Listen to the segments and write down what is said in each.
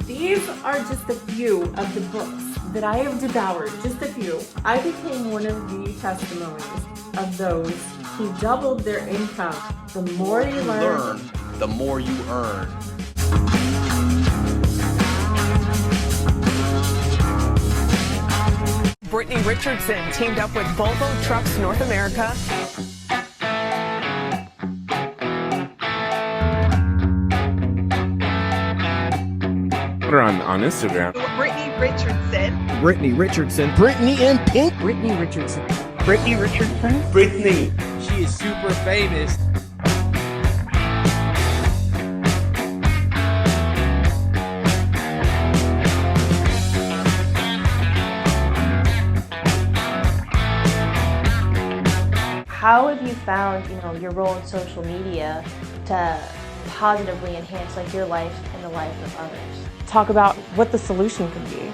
These are just a few of the books that I have devoured, just a few. I became one of the testimonies of those who doubled their income. The more you learn, the more you earn. Brittany Richardson teamed up with Volvo Trucks North America. On Instagram. Brittany Richardson. Brittany Richardson. Brittany and Pink. Brittany Richardson. Brittany Richardson. Brittany. She is super famous. How have you found, your role in social media to positively enhance your life and the life of others? talk about what the solution can be.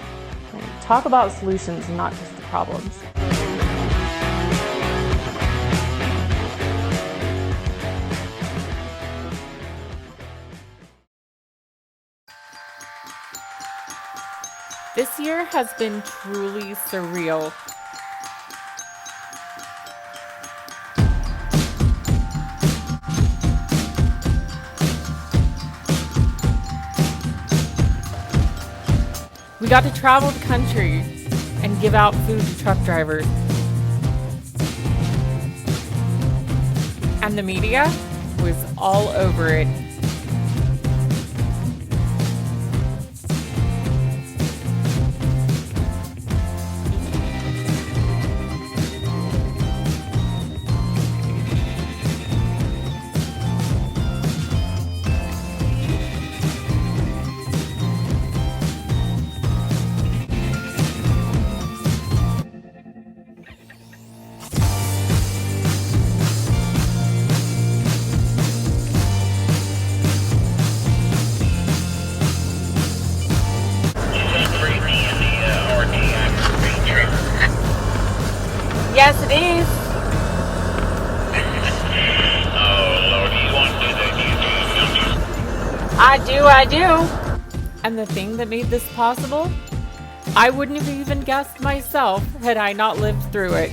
And talk about solutions, not just the problems. This year has been truly surreal. We got to travel the country and give out food to truck drivers. And the media was all over it. Yes, it is. Oh, Lord, you want to do that? I do. And the thing that made this possible, I wouldn't have even guessed myself had I not lived through it.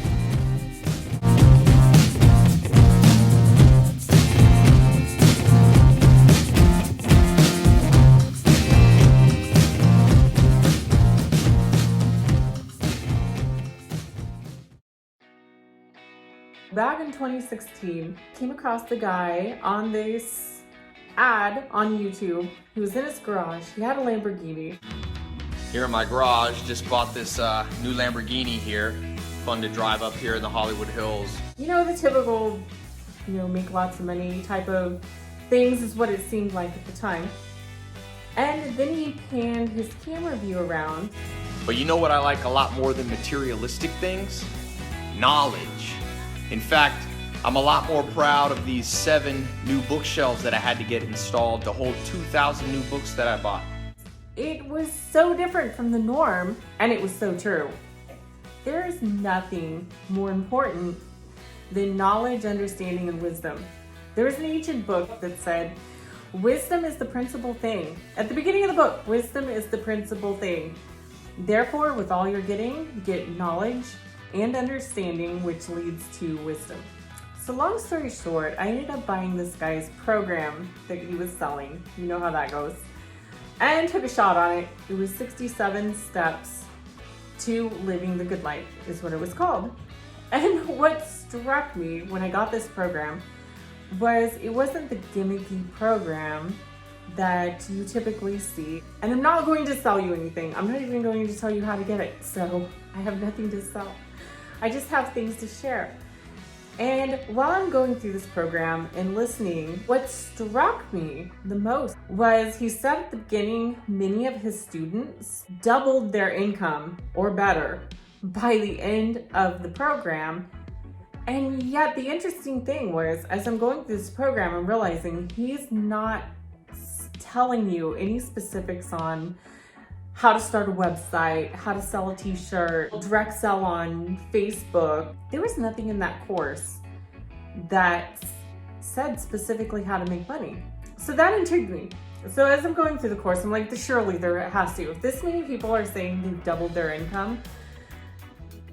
Back in 2016, came across the guy on this ad on YouTube. He was in his garage. He had a Lamborghini. Here in my garage, just bought this new Lamborghini here. Fun to drive up here in the Hollywood Hills. You know, the typical, make lots of money type of things is what it seemed like at the time. And then he panned his camera view around. But you know what I like a lot more than materialistic things? Knowledge. In fact, I'm a lot more proud of these 7 new bookshelves that I had to get installed to hold 2,000 new books that I bought. It was so different from the norm, and it was so true. There is nothing more important than knowledge, understanding, and wisdom. There was an ancient book that said, wisdom is the principal thing. At the beginning of the book, wisdom is the principal thing. Therefore, with all you're getting, get knowledge and understanding, which leads to wisdom. So long story short, I ended up buying this guy's program that he was selling. You know how that goes. And took a shot on it. It was 67 steps to living the good life is what it was called. And what struck me when I got this program was it wasn't the gimmicky program that you typically see. And I'm not going to sell you anything. I'm not even going to tell you how to get it. So I have nothing to sell. I just have things to share. And while I'm going through this program and listening, what struck me the most was he said at the beginning, many of his students doubled their income or better by the end of the program. And yet the interesting thing was, as I'm going through this program, I'm realizing he's not telling you any specifics on how to start a website, how to sell a t-shirt, direct sell on Facebook. There was nothing in that course that said specifically how to make money. So that intrigued me. So as I'm going through the course, I'm like, surely there has to. If this many people are saying they've doubled their income,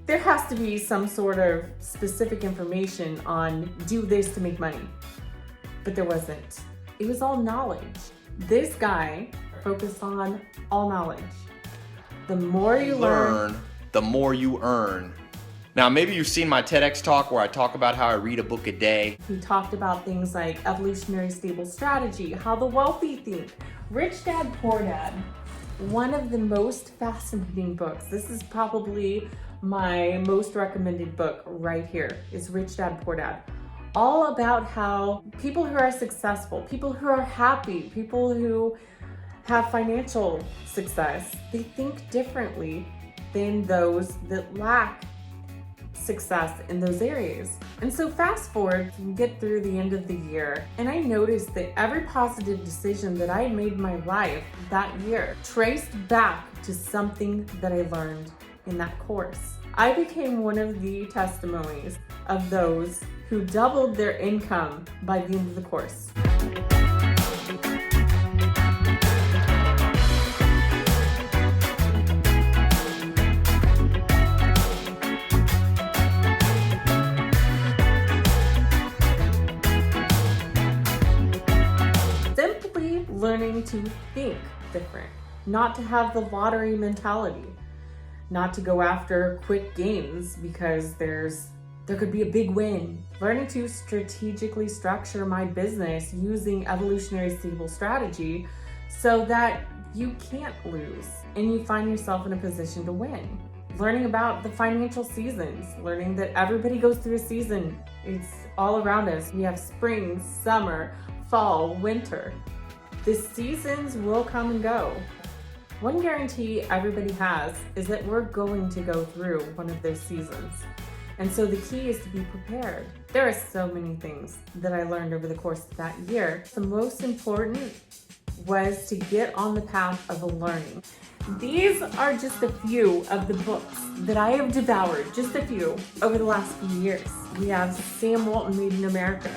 there has to be some sort of specific information on do this to make money. But there wasn't. It was all knowledge. This guy focused on all knowledge. The more you learn, the more you earn. Now, maybe you've seen my TEDx talk where I talk about how I read a book a day. he talked about things like evolutionary stable strategy, how the wealthy think, Rich Dad, Poor Dad. One of the most fascinating books. This is probably my most recommended book right here, is Rich Dad, Poor Dad. All about how people who are successful, people who are happy, people who have financial success, they think differently than those that lack success in those areas. And so fast forward, we get through the end of the year, and I noticed that every positive decision that I had made in my life that year traced back to something that I learned in that course. I became one of the testimonies of those who doubled their income by the end of the course. Simply learning to think different, not to have the lottery mentality, not to go after quick gains because there could be a big win. Learning to strategically structure my business using evolutionary stable strategy so that you can't lose and you find yourself in a position to win. Learning about the financial seasons, learning that everybody goes through a season. It's all around us. We have spring, summer, fall, winter. The seasons will come and go. One guarantee everybody has is that we're going to go through one of those seasons. And so the key is to be prepared. There are so many things that I learned over the course of that year. The most important was to get on the path of learning. These are just a few of the books that I have devoured, just a few, over the last few years. We have Sam Walton Made in America.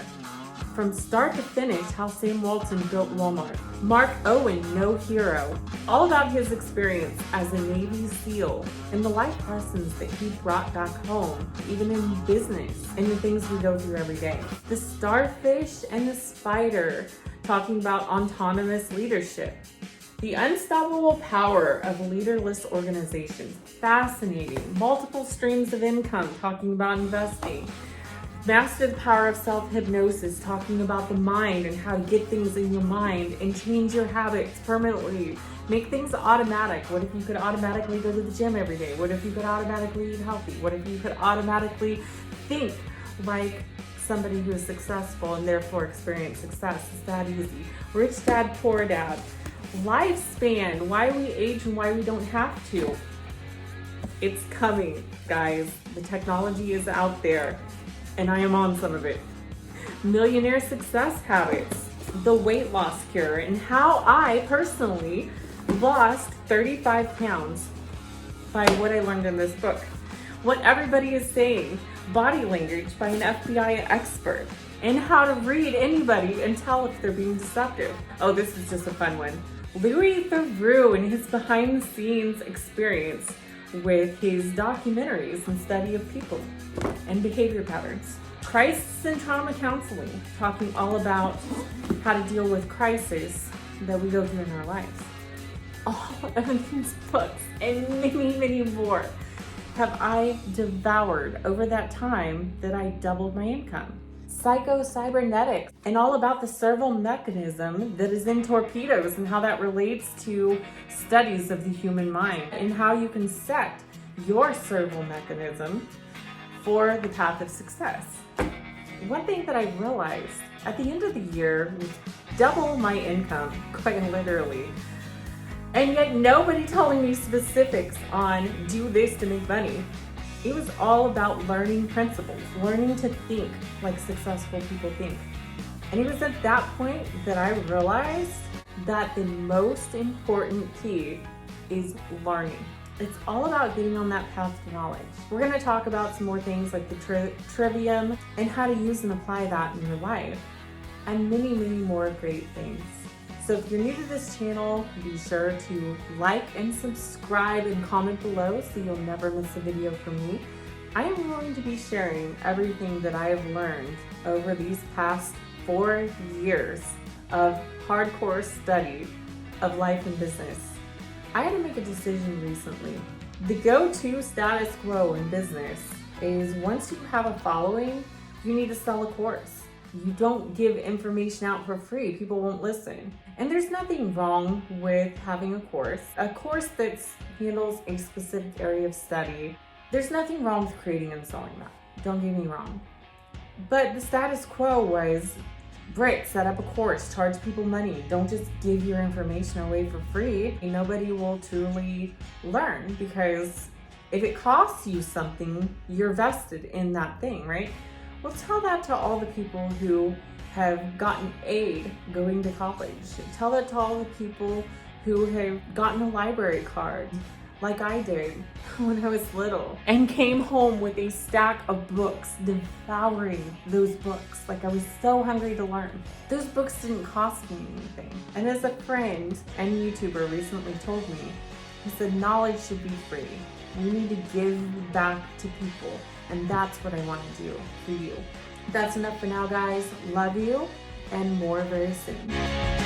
From start to finish, how Sam Walton built Walmart. Mark Owen, No Hero. All about his experience as a Navy SEAL and the life lessons that he brought back home, even in business and the things we go through every day. The Starfish and the Spider, talking about autonomous leadership. The Unstoppable Power of Leaderless Organizations. Fascinating. Multiple streams of income, talking about investing. Master the Power of Self-Hypnosis, talking about the mind and how to get things in your mind and change your habits permanently. Make things automatic. What if you could automatically go to the gym every day? What if you could automatically eat healthy? What if you could automatically think like somebody who is successful and therefore experience success? It's that easy. Rich Dad, Poor Dad. Lifespan, why we age and why we don't have to. It's coming, guys. The technology is out there. And I am on some of it. Millionaire Success Habits, the weight loss cure, and how I personally lost 35 pounds by what I learned in this book. What everybody is saying, body language by an FBI expert, and how to read anybody and tell if they're being deceptive. Oh, this is just a fun one. Louis Theroux and his behind the scenes experience with his documentaries and study of people and behavior patterns. Crisis and trauma counseling, talking all about how to deal with crisis that we go through in our lives. All of these books and many, many more have I devoured over that time that I doubled my income. Psycho-cybernetics and all about the serval mechanism that is in torpedoes and how that relates to studies of the human mind and how you can set your serval mechanism for the path of success. One thing that I realized at the end of the year was double my income, quite literally, and yet nobody telling me specifics on do this to make money. It was all about learning principles, learning to think like successful people think. And it was at that point that I realized that the most important key is learning. It's all about getting on that path to knowledge. We're going to talk about some more things like the trivium and how to use and apply that in your life, and many, many more great things. So if you're new to this channel, be sure to like and subscribe and comment below so you'll never miss a video from me. I am going to be sharing everything that I have learned over these past 4 years of hardcore study of life and business. I had to make a decision recently. The go-to status quo in business is once you have a following, you need to sell a course. You don't give information out for free. People won't listen. And there's nothing wrong with having a course that handles a specific area of study. There's nothing wrong with creating and selling that. Don't get me wrong. But the status quo was, Britt, set up a course, charge people money. Don't just give your information away for free. Nobody will truly learn, because if it costs you something, you're vested in that thing, right? Well, tell that to all the people who have gotten aid going to college. Tell that to all the people who have gotten a library card, like I did when I was little, and came home with a stack of books, devouring those books. Like, I was so hungry to learn. Those books didn't cost me anything. And as a friend and YouTuber recently told me, he said, knowledge should be free. You need to give back to people. And that's what I want to do for you. That's enough for now, guys. Love you, and more very soon.